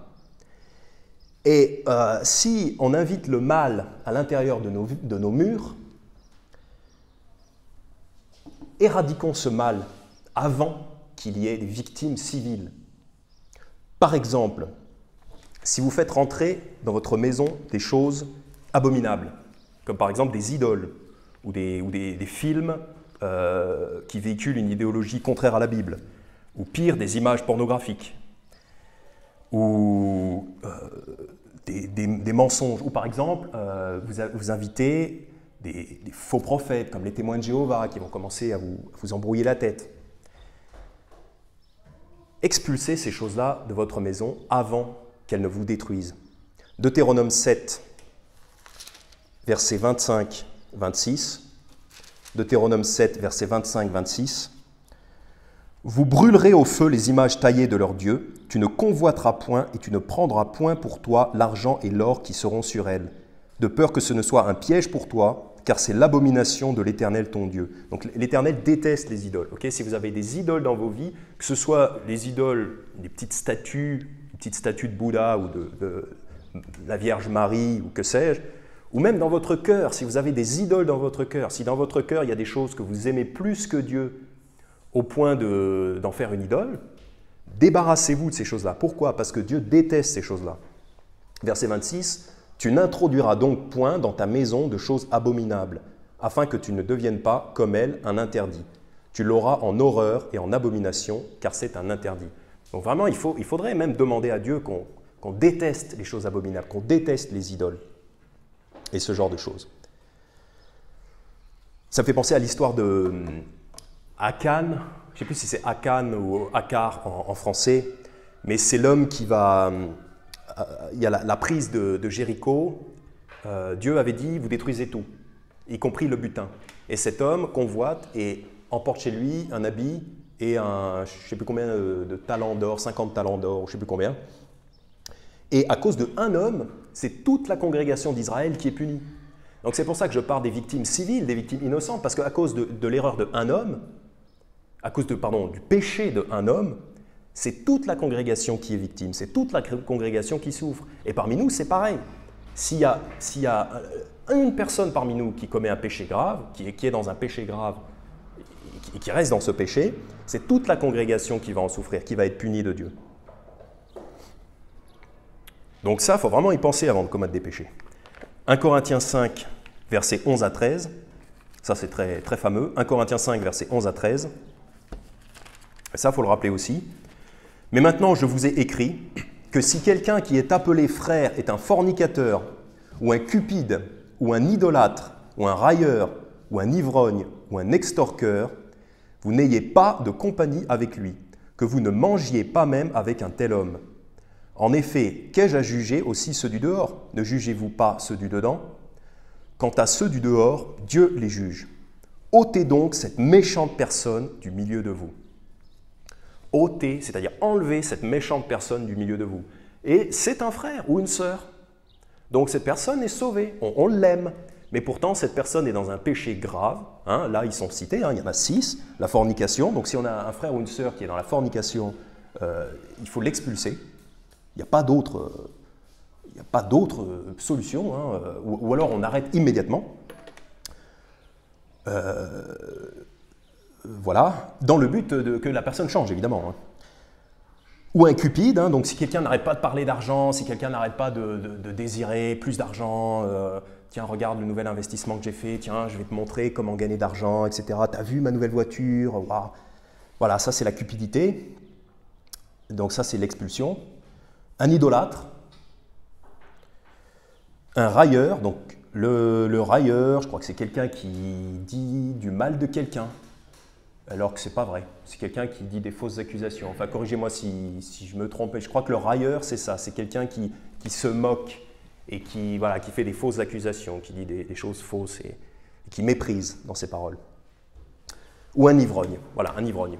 et si on invite le mal à l'intérieur de nos murs, éradiquons ce mal avant qu'il y ait des victimes civiles. Par exemple, si vous faites rentrer dans votre maison des choses abominables, comme par exemple des idoles ou des films qui véhiculent une idéologie contraire à la Bible, ou pire, des images pornographiques, ou des mensonges, ou par exemple, vous invitez des faux prophètes, comme les témoins de Jéhovah, qui vont commencer à vous embrouiller la tête. Expulsez ces choses-là de votre maison avant qu'elles ne vous détruisent. Deutéronome 7, versets 25-26. Deutéronome 7, versets 25-26. Vous brûlerez au feu les images taillées de leurs dieux, tu ne convoiteras point et tu ne prendras point pour toi l'argent et l'or qui seront sur elles, de peur que ce ne soit un piège pour toi, car c'est l'abomination de l'Éternel ton Dieu. Donc l'Éternel déteste les idoles. Si vous avez des idoles dans vos vies, que ce soit les idoles, des petites statues, une petite statue de Bouddha ou de la Vierge Marie ou que sais-je, ou même dans votre cœur, si vous avez des idoles dans votre cœur, si dans votre cœur il y a des choses que vous aimez plus que Dieu au point d'en faire une idole, débarrassez-vous de ces choses-là. Pourquoi? Parce que Dieu déteste ces choses-là. Verset 26. Tu n'introduiras donc point dans ta maison de choses abominables, afin que tu ne deviennes pas, comme elle, un interdit. Tu l'auras en horreur et en abomination, car c'est un interdit. Donc vraiment, il faudrait même demander à Dieu qu'on déteste les choses abominables, qu'on déteste les idoles et ce genre de choses. Ça me fait penser à l'histoire de Akan, je ne sais plus si c'est Akan ou Akar en français, mais c'est l'homme qui va... Il y a la prise de Jéricho, Dieu avait dit « vous détruisez tout », y compris le butin. Et cet homme convoite et emporte chez lui un habit et je ne sais plus combien de talents d'or, 50 talents d'or, je ne sais plus combien. Et à cause d'un homme, c'est toute la congrégation d'Israël qui est punie. Donc c'est pour ça que je parle des victimes civiles, des victimes innocentes, parce qu'à cause de l'erreur d'un homme, à cause du péché d'un homme, c'est toute la congrégation qui est victime, c'est toute la congrégation qui souffre. Et parmi nous, c'est pareil. S'il y a une personne parmi nous qui commet un péché grave, qui est dans un péché grave, et qui reste dans ce péché, c'est toute la congrégation qui va en souffrir, qui va être punie de Dieu. Donc ça, il faut vraiment y penser avant de commettre des péchés. 1 Corinthiens 5, versets 11 à 13, ça c'est très, très fameux. 1 Corinthiens 5, versets 11 à 13. Et ça, il faut le rappeler aussi. Mais maintenant, je vous ai écrit que si quelqu'un qui est appelé frère est un fornicateur, ou un cupide, ou un idolâtre, ou un railleur, ou un ivrogne, ou un extorqueur, vous n'ayez pas de compagnie avec lui, que vous ne mangiez pas même avec un tel homme. En effet, qu'ai-je à juger aussi ceux du dehors? Ne jugez-vous pas ceux du dedans? Quant à ceux du dehors, Dieu les juge. Ôtez donc cette méchante personne du milieu de vous. Ôtez, c'est-à-dire enlever cette méchante personne du milieu de vous. Et c'est un frère ou une sœur. Donc cette personne est sauvée, on l'aime. mais pourtant cette personne est dans un péché grave. Hein, là, ils sont cités, hein, il y en a 6, la fornication. Donc si on a un frère ou une sœur qui est dans la fornication, il faut l'expulser. Il n'y a pas d'autre solution, hein, ou alors on arrête immédiatement. Voilà, dans le but que la personne change, évidemment. Hein. Ou un cupide, hein, donc si quelqu'un n'arrête pas de parler d'argent, si quelqu'un n'arrête pas de désirer plus d'argent, tiens, regarde le nouvel investissement que j'ai fait, tiens, je vais te montrer comment gagner d'argent, etc. T'as vu ma nouvelle voiture, wow. Voilà, ça c'est la cupidité. Donc ça c'est l'expulsion. Un idolâtre. Un railleur, donc le railleur, je crois que c'est quelqu'un qui dit du mal de quelqu'un, alors que ce n'est pas vrai. C'est quelqu'un qui dit des fausses accusations. Enfin, corrigez-moi si je me trompe. Je crois que le railleur, c'est ça. C'est quelqu'un qui se moque et qui fait des fausses accusations, qui dit des choses fausses et qui méprise dans ses paroles. Ou un ivrogne. Voilà, un ivrogne.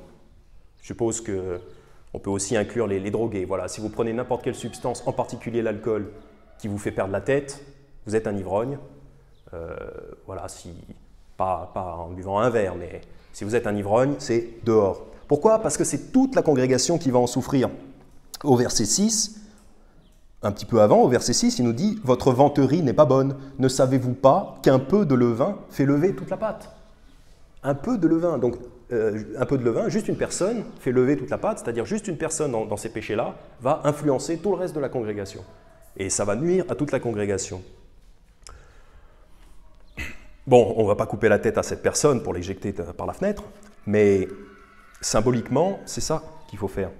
Je suppose qu'on peut aussi inclure les drogués. Voilà, si vous prenez n'importe quelle substance, en particulier l'alcool, qui vous fait perdre la tête, vous êtes un ivrogne. Voilà, pas en buvant un verre, mais si vous êtes un ivrogne, c'est dehors. Pourquoi? Parce que c'est toute la congrégation qui va en souffrir. Au verset 6, un petit peu avant, au verset 6, il nous dit « Votre venterie n'est pas bonne. Ne savez-vous pas qu'un peu de levain fait lever toute la pâte ?» Un peu de levain, donc un peu de levain, juste une personne fait lever toute la pâte, c'est-à-dire juste une personne dans ces péchés-là va influencer tout le reste de la congrégation. Et ça va nuire à toute la congrégation. Bon, on ne va pas couper la tête à cette personne pour l'éjecter par la fenêtre, mais symboliquement, c'est ça qu'il faut faire.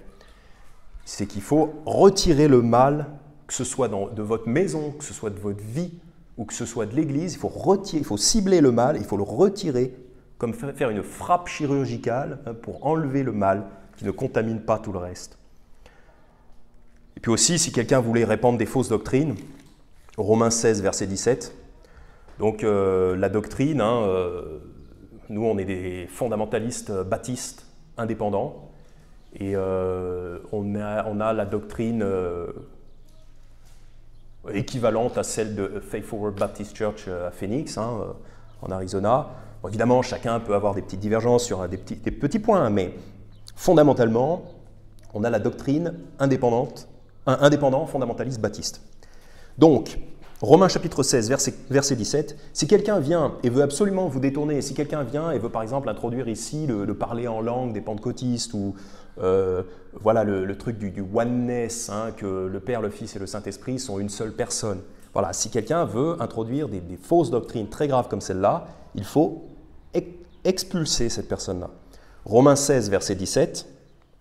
C'est qu'il faut retirer le mal, que ce soit de votre maison, que ce soit de votre vie, ou que ce soit de l'Église. Il faut cibler le mal, il faut le retirer, comme faire une frappe chirurgicale pour enlever le mal qui ne contamine pas tout le reste. Et puis aussi, si quelqu'un voulait répandre des fausses doctrines, Romains 16, verset 17, donc la doctrine, nous on est des fondamentalistes baptistes indépendants, et on a la doctrine équivalente à celle de Faith Forward Baptist Church à Phoenix, en Arizona. Bon, évidemment, chacun peut avoir des petites divergences sur des petits points, mais fondamentalement, on a la doctrine indépendant fondamentaliste baptiste. Donc, Romains chapitre 16, verset 17, si quelqu'un vient et veut absolument vous détourner, si quelqu'un vient et veut par exemple introduire ici le parler en langue des pentecôtistes ou voilà le truc du oneness, que le Père, le Fils et le Saint-Esprit sont une seule personne. Voilà, si quelqu'un veut introduire des fausses doctrines très graves comme celle-là, il faut expulser cette personne-là. Romains 16, verset 17,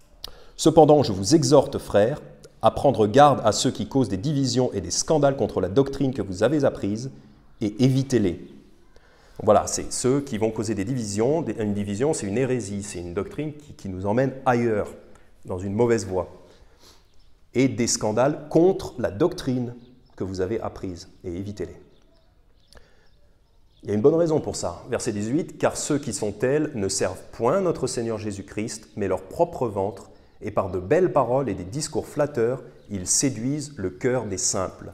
« Cependant, je vous exhorte, frères, à prendre garde à ceux qui causent des divisions et des scandales contre la doctrine que vous avez apprise, et évitez-les. » Voilà, c'est ceux qui vont causer des divisions. Une division, c'est une hérésie, c'est une doctrine qui nous emmène ailleurs, dans une mauvaise voie. Et des scandales contre la doctrine que vous avez apprise, et évitez-les. Il y a une bonne raison pour ça. Verset 18, « Car ceux qui sont tels ne servent point notre Seigneur Jésus-Christ, mais leur propre ventre, et par de belles paroles et des discours flatteurs, ils séduisent le cœur des simples. »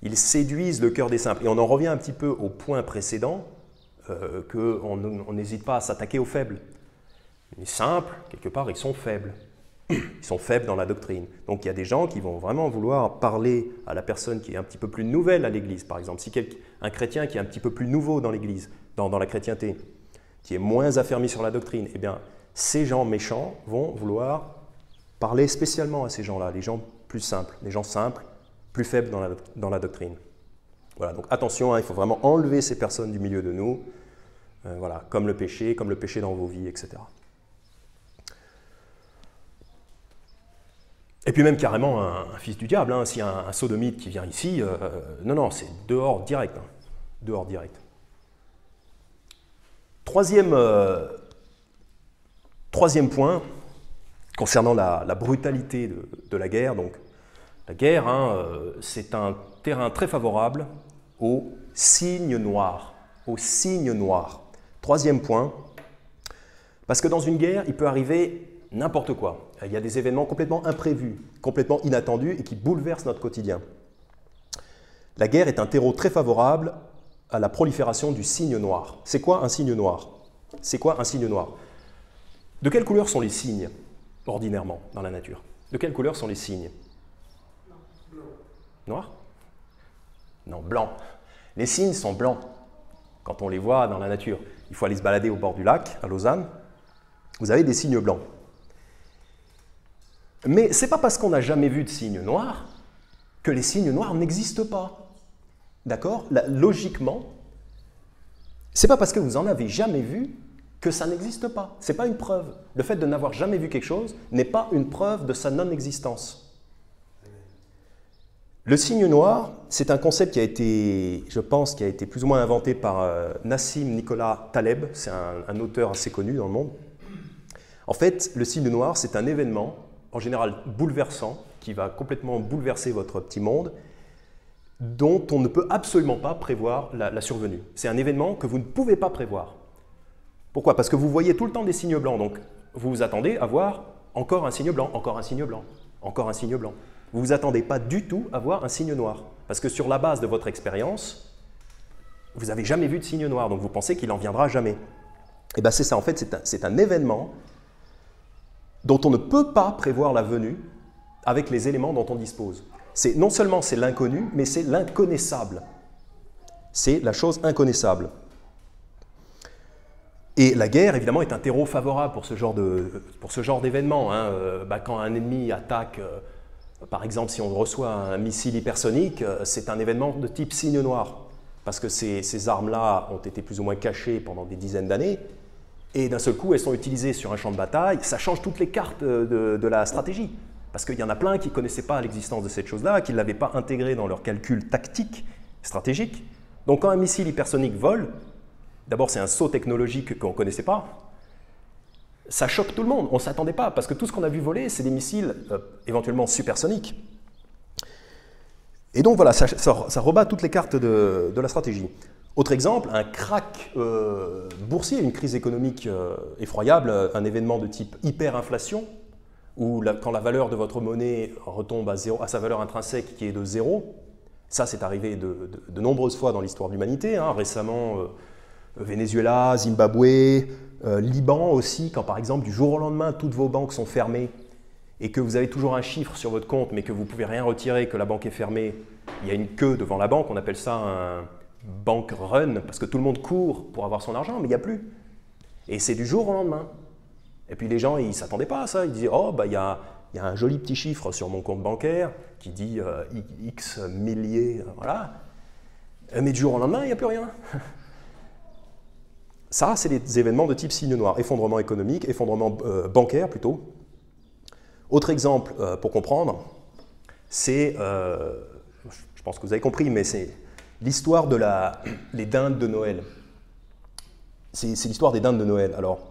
Ils séduisent le cœur des simples. Et on en revient un petit peu au point précédent, qu'on n'hésite pas à s'attaquer aux faibles. Les simples, quelque part, ils sont faibles. Ils sont faibles dans la doctrine. Donc il y a des gens qui vont vraiment vouloir parler à la personne qui est un petit peu plus nouvelle à l'Église. Par exemple, si un chrétien qui est un petit peu plus nouveau dans l'Église, dans la chrétienté, qui est moins affermi sur la doctrine, eh bien, ces gens méchants vont vouloir parler spécialement à ces gens-là, les gens plus simples, les gens simples, plus faibles dans la doctrine. Voilà, donc attention, il faut vraiment enlever ces personnes du milieu de nous, voilà, comme le péché dans vos vies, etc. Et puis même carrément un fils du diable, s'il y a un sodomite qui vient ici, non, c'est dehors direct, dehors direct. Troisième point, concernant la brutalité de la guerre. Donc, la guerre, c'est un terrain très favorable aux signes noirs. Aux signes noirs. Troisième point, parce que dans une guerre, il peut arriver n'importe quoi. Il y a des événements complètement imprévus, complètement inattendus et qui bouleversent notre quotidien. La guerre est un terreau très favorable à la prolifération du cygne noir. C'est quoi un cygne noir? C'est quoi un cygne noir? De quelle couleur sont les cygnes, ordinairement, dans la nature? De quelle couleur sont les cygnes? Noir? Non, blanc. Les cygnes sont blancs quand on les voit dans la nature. Il faut aller se balader au bord du lac, à Lausanne. Vous avez des cygnes blancs. Mais ce n'est pas parce qu'on n'a jamais vu de cygnes noirs que les cygnes noirs n'existent pas. D'accord? Logiquement, ce n'est pas parce que vous n'en avez jamais vu que ça n'existe pas. Ce n'est pas une preuve. Le fait de n'avoir jamais vu quelque chose n'est pas une preuve de sa non-existence. Le cygne noir, c'est un concept qui a été, je pense, qui a été plus ou moins inventé par Nassim Nicolas Taleb. C'est un auteur assez connu dans le monde. En fait, le cygne noir, c'est un événement, en général bouleversant, qui va complètement bouleverser votre petit monde, dont on ne peut absolument pas prévoir la survenue. C'est un événement que vous ne pouvez pas prévoir. Pourquoi? Parce que vous voyez tout le temps des signes blancs, donc vous vous attendez à voir encore un signe blanc, encore un signe blanc, encore un signe blanc. Vous ne vous attendez pas du tout à voir un signe noir, parce que sur la base de votre expérience, vous n'avez jamais vu de signe noir, donc vous pensez qu'il n'en viendra jamais. Et bien c'est ça, en fait, c'est un événement dont on ne peut pas prévoir la venue avec les éléments dont on dispose. Non seulement c'est l'inconnu, mais c'est l'inconnaissable. C'est la chose inconnaissable. Et la guerre, évidemment, est un terreau favorable pour ce genre d'événement. Hein. Quand un ennemi attaque, par exemple, si on reçoit un missile hypersonique, c'est un événement de type cygne noir, parce que ces armes-là ont été plus ou moins cachées pendant des dizaines d'années, et d'un seul coup, elles sont utilisées sur un champ de bataille. Ça change toutes les cartes de la stratégie, parce qu'il y en a plein qui ne connaissaient pas l'existence de cette chose-là, qui ne l'avaient pas intégrée dans leur calcul tactique, stratégique. Donc quand un missile hypersonique vole, d'abord c'est un saut technologique qu'on ne connaissait pas, ça choque tout le monde, on ne s'attendait pas, parce que tout ce qu'on a vu voler, c'est des missiles éventuellement supersoniques. Et donc voilà, ça rebat toutes les cartes de la stratégie. Autre exemple, un krach boursier, une crise économique effroyable, un événement de type hyperinflation, où quand la valeur de votre monnaie retombe à sa valeur intrinsèque qui est de 0, ça c'est arrivé de nombreuses fois dans l'histoire de l'humanité, hein, récemment Venezuela, Zimbabwe, Liban aussi, quand par exemple du jour au lendemain toutes vos banques sont fermées et que vous avez toujours un chiffre sur votre compte mais que vous ne pouvez rien retirer, que la banque est fermée, il y a une queue devant la banque, on appelle ça un bank run, parce que tout le monde court pour avoir son argent, mais il n'y a plus. Et c'est du jour au lendemain. Et puis les gens, ils ne s'attendaient pas à ça, ils disaient « Oh, il y a un joli petit chiffre sur mon compte bancaire qui dit X milliers, voilà. » Mais du jour au lendemain, il n'y a plus rien. Ça, c'est les événements de type cygne noir, effondrement économique, effondrement bancaire plutôt. Autre exemple pour comprendre, c'est, je pense que vous avez compris, mais c'est l'histoire des dindes de Noël. C'est l'histoire des dindes de Noël. Alors,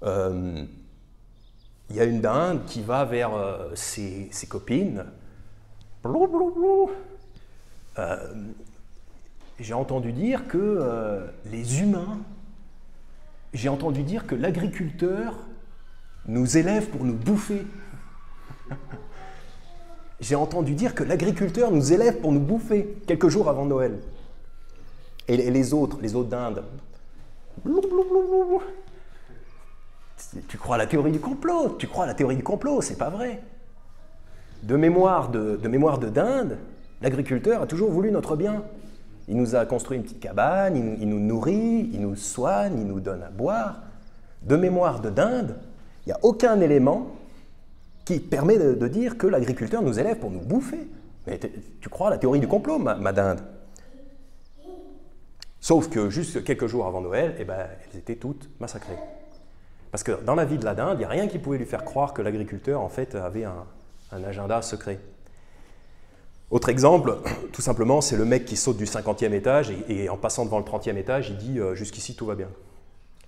il y a une dinde qui va vers ses copines. Blou, blou, blou. J'ai entendu dire que les humains, j'ai entendu dire que l'agriculteur nous élève pour nous bouffer. J'ai entendu dire que l'agriculteur nous élève pour nous bouffer, quelques jours avant Noël. Et les autres dindes. Blou, blou, blou, blou. Tu crois à la théorie du complot? Tu crois à la théorie du complot? C'est pas vrai. De mémoire de dinde, l'agriculteur a toujours voulu notre bien. Il nous a construit une petite cabane, il nous nourrit, il nous soigne, il nous donne à boire. De mémoire de dinde, il n'y a aucun élément qui permet de dire que l'agriculteur nous élève pour nous bouffer. Mais tu crois à la théorie du complot, ma dinde? Sauf que juste quelques jours avant Noël, eh ben, elles étaient toutes massacrées. Parce que dans la vie de la dinde, il n'y a rien qui pouvait lui faire croire que l'agriculteur en fait avait un agenda secret. Autre exemple, tout simplement, c'est le mec qui saute du 50e étage et en passant devant le 30e étage, il dit « jusqu'ici tout va bien ».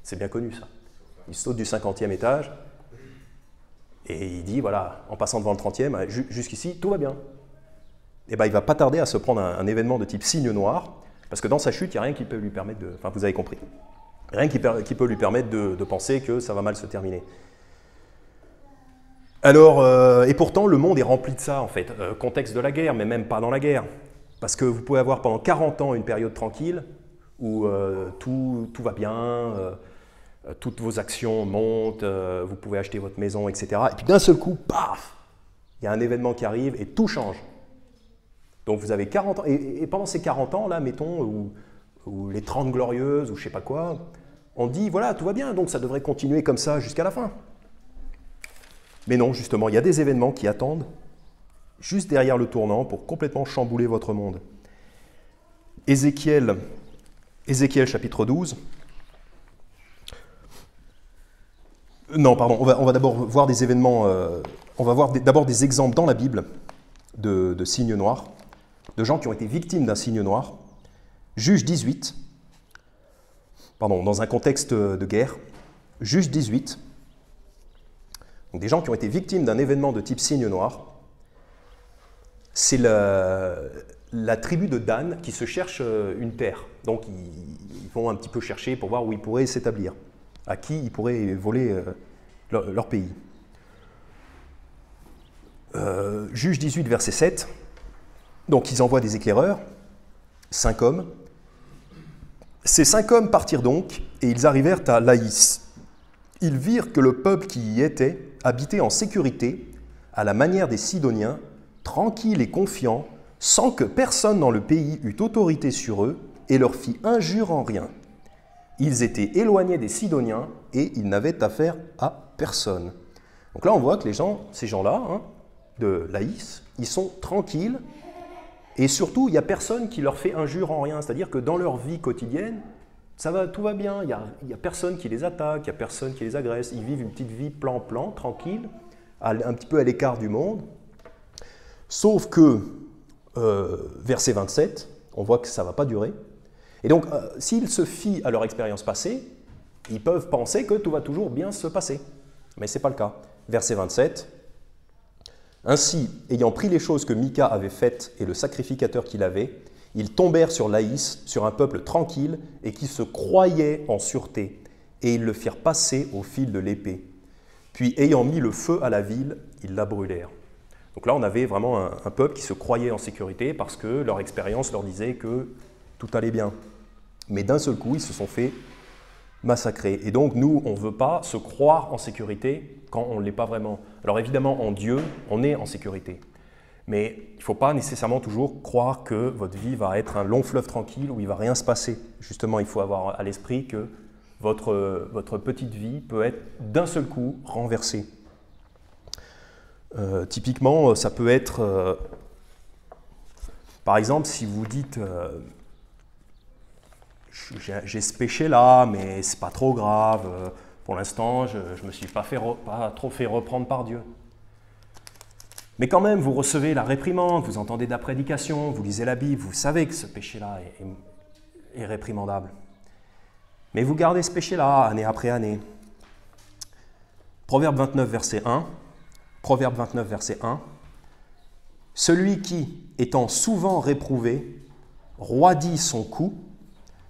C'est bien connu ça. Il saute du 50e étage et il dit voilà, en passant devant le 30e, jusqu'ici tout va bien. Et ben, il ne va pas tarder à se prendre un événement de type cygne noir, parce que dans sa chute, il n'y a rien qui peut lui permettre de... Enfin, vous avez compris. Rien qui peut lui permettre de penser que ça va mal se terminer. Alors, et pourtant, le monde est rempli de ça, en fait. Contexte de la guerre, mais même pas dans la guerre. Parce que vous pouvez avoir pendant 40 ans une période tranquille, où tout va bien, toutes vos actions montent, vous pouvez acheter votre maison, etc. Et puis d'un seul coup, paf, il y a un événement qui arrive et tout change. Donc vous avez 40 ans, et pendant ces 40 ans, là, mettons, ou les 30 glorieuses, ou je ne sais pas quoi, on dit, voilà, tout va bien, donc ça devrait continuer comme ça jusqu'à la fin. Mais non, justement, il y a des événements qui attendent juste derrière le tournant pour complètement chambouler votre monde. Ézéchiel chapitre 12. Non, pardon, on va d'abord voir des événements, on va voir d'abord des exemples dans la Bible de signes noirs, de gens qui ont été victimes d'un signe noir. Juge 18, pardon, dans un contexte de guerre, Juge 18, donc des gens qui ont été victimes d'un événement de type signe noir. C'est la tribu de Dan qui se cherche une terre. Donc ils vont un petit peu chercher pour voir où ils pourraient s'établir, à qui ils pourraient voler leur pays. Juge 18, verset 7. Donc ils envoient des éclaireurs, 5 hommes. Ces 5 hommes partirent donc, et ils arrivèrent à Laïs. Ils virent que le peuple qui y était habitait en sécurité, à la manière des Sidoniens, tranquille et confiant, sans que personne dans le pays eût autorité sur eux et leur fit injure en rien. Ils étaient éloignés des Sidoniens et ils n'avaient affaire à personne. Donc là, on voit que ces gens-là, de Laïs, ils sont tranquilles et surtout, il n'y a personne qui leur fait injure en rien. C'est-à-dire que dans leur vie quotidienne, tout va bien, il n'y a personne qui les attaque, il n'y a personne qui les agresse. Ils vivent une petite vie plan-plan, tranquille, un petit peu à l'écart du monde. Sauf que, verset 27, on voit que ça ne va pas durer. Et donc, s'ils se fient à leur expérience passée, ils peuvent penser que tout va toujours bien se passer. Mais ce n'est pas le cas. Verset 27. Ainsi, ayant pris les choses que Mika avait faites et le sacrificateur qu'il avait, ils tombèrent sur Laïs, sur un peuple tranquille et qui se croyait en sûreté, et ils le firent passer au fil de l'épée. Puis, ayant mis le feu à la ville, ils la brûlèrent. Donc là, on avait vraiment un peuple qui se croyait en sécurité parce que leur expérience leur disait que tout allait bien. Mais d'un seul coup, ils se sont fait massacrer. Et donc, nous, on ne veut pas se croire en sécurité quand on ne l'est pas vraiment. Alors évidemment, en Dieu, on est en sécurité. Mais il ne faut pas nécessairement toujours croire que votre vie va être un long fleuve tranquille où il ne va rien se passer. Justement, il faut avoir à l'esprit que votre petite vie peut être d'un seul coup renversée. Typiquement, ça peut être, par exemple, si vous dites j'ai ce péché-là, mais c'est pas trop grave, pour l'instant, je ne me suis pas trop fait reprendre par Dieu. Mais quand même, vous recevez la réprimande, vous entendez de la prédication, vous lisez la Bible, vous savez que ce péché-là est réprimandable. Mais vous gardez ce péché-là année après année. Proverbe 29, verset 1. Proverbe 29, verset 1. Celui qui, étant souvent réprouvé, roidit son cou,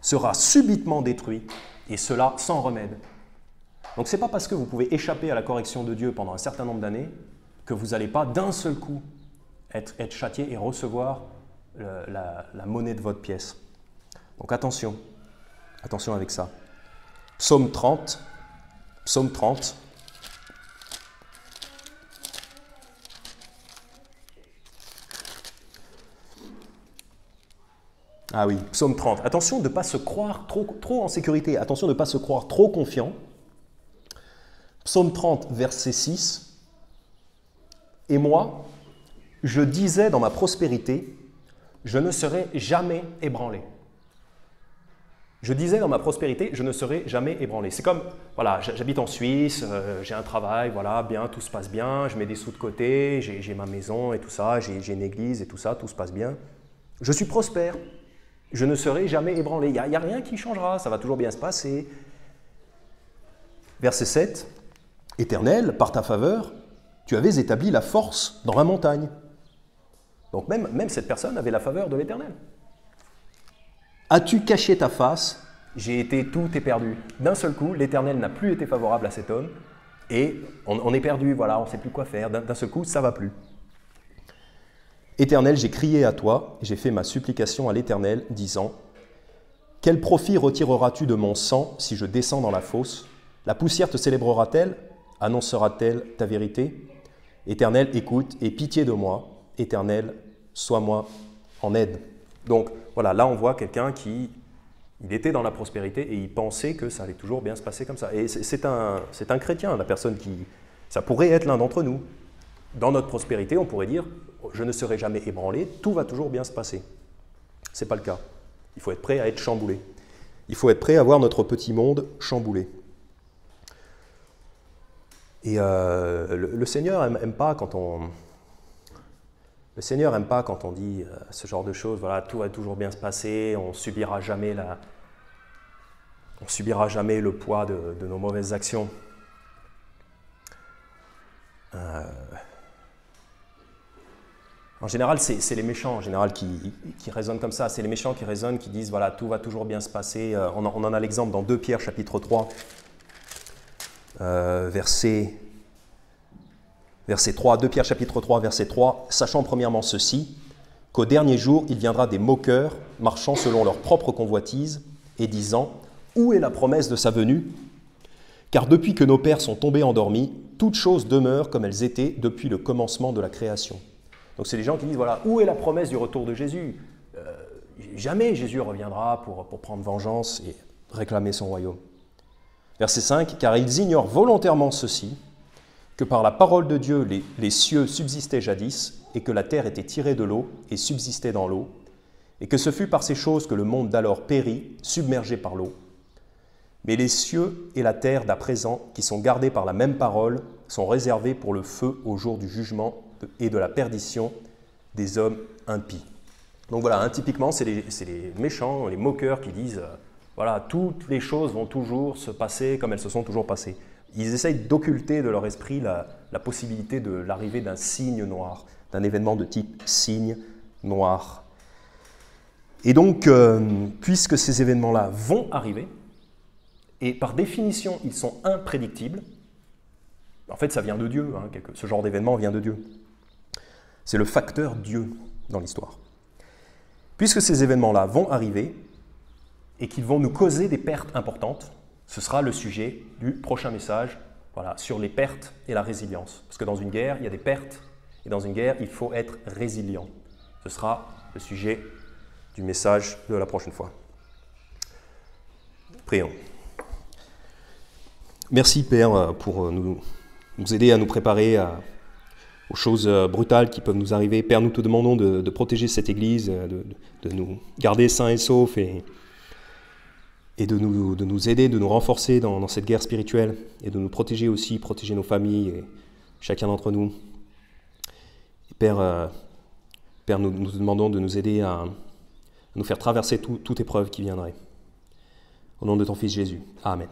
sera subitement détruit, et cela sans remède. Donc ce n'est pas parce que vous pouvez échapper à la correction de Dieu pendant un certain nombre d'années que vous n'allez pas d'un seul coup être châtié et recevoir la monnaie de votre pièce. Donc attention avec ça. Psaume 30. Ah oui, psaume 30. Attention de ne pas se croire trop en sécurité. Attention de ne pas se croire trop confiant. Psaume 30, verset 6. Et moi, je disais dans ma prospérité, je ne serai jamais ébranlé. Je disais dans ma prospérité, je ne serai jamais ébranlé. C'est comme, voilà, j'habite en Suisse, j'ai un travail, voilà, bien, tout se passe bien, je mets des sous de côté, j'ai ma maison et tout ça, j'ai une église et tout ça, tout se passe bien. Je suis prospère. Je ne serai jamais ébranlé. Il n'y a rien qui changera, ça va toujours bien se passer. Verset 7. Éternel, par ta faveur, tu avais établi la force dans la montagne. Donc même cette personne avait la faveur de l'Éternel. As-tu caché ta face? J'ai été tout est perdu. D'un seul coup, l'Éternel n'a plus été favorable à cet homme et on est perdu, voilà, on ne sait plus quoi faire. D'un seul coup, ça ne va plus. Éternel, j'ai crié à toi, j'ai fait ma supplication à l'Éternel, disant « Quel profit retireras-tu de mon sang si je descends dans la fosse? La poussière te célébrera-t-elle? Annoncera-t-elle ta vérité? Éternel, écoute, et pitié de moi. Éternel, sois-moi en aide. Donc voilà, là on voit quelqu'un qui il était dans la prospérité et il pensait que ça allait toujours bien se passer comme ça. Et c'est un chrétien, la personne qui... Ça pourrait être l'un d'entre nous. Dans notre prospérité, on pourrait dire « je ne serai jamais ébranlé, tout va toujours bien se passer ». Ce n'est pas le cas. Il faut être prêt à être chamboulé. Il faut être prêt à voir notre petit monde chamboulé. Et le Seigneur n'aime pas quand on... Le Seigneur n'aime pas quand on dit ce genre de choses, voilà, tout va toujours bien se passer, on ne subira jamais le poids de nos mauvaises actions. En général, c'est les méchants en général qui raisonnent comme ça. C'est les méchants qui raisonnent, qui disent voilà, tout va toujours bien se passer. On en a l'exemple dans 2 Pierre chapitre 3, verset 3, 2 Pierre chapitre 3, verset 3, sachant premièrement ceci, qu'au dernier jour, il viendra des moqueurs, marchant selon leur propre convoitise, et disant, où est la promesse de sa venue? Car depuis que nos pères sont tombés endormis, toutes choses demeurent comme elles étaient depuis le commencement de la création. Donc c'est les gens qui disent, voilà, où est la promesse du retour de Jésus? Jamais Jésus reviendra pour prendre vengeance et réclamer son royaume. Verset 5, car ils ignorent volontairement ceci, que par la parole de Dieu, les cieux subsistaient jadis, et que la terre était tirée de l'eau et subsistait dans l'eau, et que ce fut par ces choses que le monde d'alors périt, submergé par l'eau. Mais les cieux et la terre d'à présent, qui sont gardés par la même parole, sont réservés pour le feu au jour du jugement et de la perdition des hommes impies. Donc voilà, typiquement, c'est les méchants, les moqueurs qui disent voilà, toutes les choses vont toujours se passer comme elles se sont toujours passées. Ils essayent d'occulter de leur esprit la possibilité de l'arrivée d'un signe noir, d'un événement de type signe noir. Et donc, puisque ces événements-là vont arriver, et par définition, ils sont imprédictibles, en fait, ça vient de Dieu, hein, ce genre d'événement vient de Dieu. C'est le facteur Dieu dans l'histoire. Puisque ces événements-là vont arriver, et qu'ils vont nous causer des pertes importantes, ce sera le sujet du prochain message, voilà, sur les pertes et la résilience. Parce que dans une guerre, il y a des pertes, et dans une guerre, il faut être résilient. Ce sera le sujet du message de la prochaine fois. Prions. Merci Père pour nous aider à nous préparer aux choses brutales qui peuvent nous arriver. Père, nous te demandons de protéger cette Église, de nous garder sains et saufs et de nous aider, de nous renforcer dans cette guerre spirituelle et de nous protéger aussi, protéger nos familles et chacun d'entre nous. Et Père, nous te demandons de nous aider à nous faire traverser toute épreuve qui viendrait. Au nom de ton Fils Jésus. Amen.